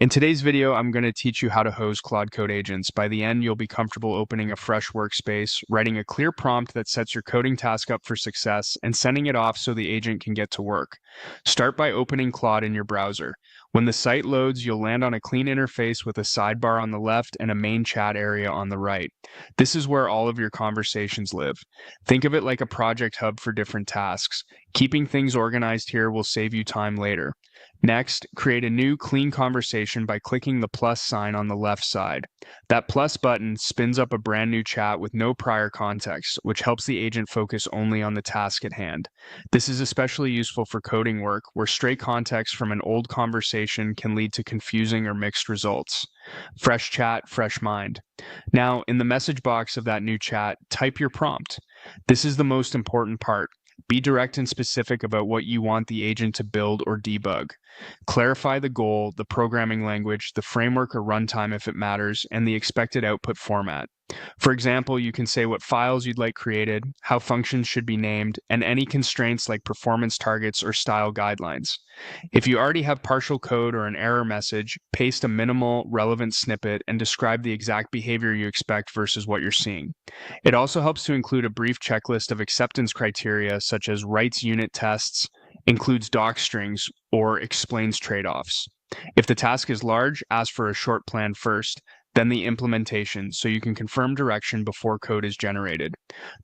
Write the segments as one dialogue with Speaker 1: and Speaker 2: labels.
Speaker 1: In today's video, I'm going to teach you how to hose Claude Code agents. By the end, you'll be comfortable opening a fresh workspace, writing a clear prompt that sets your coding task up for success, and sending it off so the agent can get to work. Start by opening Claude in your browser. When the site loads, you'll land on a clean interface with a sidebar on the left and a main chat area on the right. This is where all of your conversations live. Think of it like a project hub for different tasks. Keeping things organized here will save you time later. Next, create a new clean conversation by clicking the plus sign on the left side. That plus button spins up a brand new chat with no prior context, which helps the agent focus only on the task at hand. This is especially useful for coding work, where stray context from an old conversation can lead to confusing or mixed results. Fresh chat, fresh mind. Now, in the message box of that new chat, type your prompt. This is the most important part. Be direct and specific about what you want the agent to build or debug. Clarify the goal, the programming language, the framework or runtime if it matters, and the expected output format. For example, you can say what files you'd like created, how functions should be named, and any constraints like performance targets or style guidelines. If you already have partial code or an error message, paste a minimal, relevant snippet and describe the exact behavior you expect versus what you're seeing. It also helps to include a brief checklist of acceptance criteria such as writes unit tests, includes doc strings, or explains trade-offs. If the task is large, ask for a short plan first, then the implementation, so you can confirm direction before code is generated.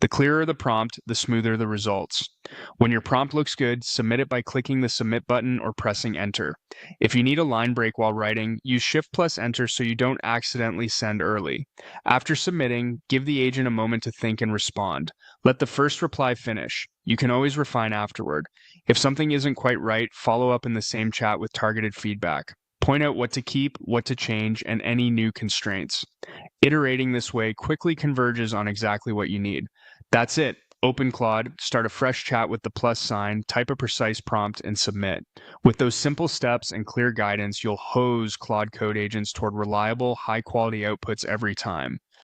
Speaker 1: The clearer the prompt, the smoother the results. When your prompt looks good, submit it by clicking the submit button or pressing enter. If you need a line break while writing, use shift plus enter so you don't accidentally send early. After submitting, give the agent a moment to think and respond. Let the first reply finish. You can always refine afterward. If something isn't quite right, follow up in the same chat with targeted feedback. Point out what to keep, what to change, and any new constraints. Iterating this way quickly converges on exactly what you need. That's it. Open Claude, start a fresh chat with the plus sign, type a precise prompt, and submit. With those simple steps and clear guidance, you'll hose Claude code agents toward reliable, high-quality outputs every time.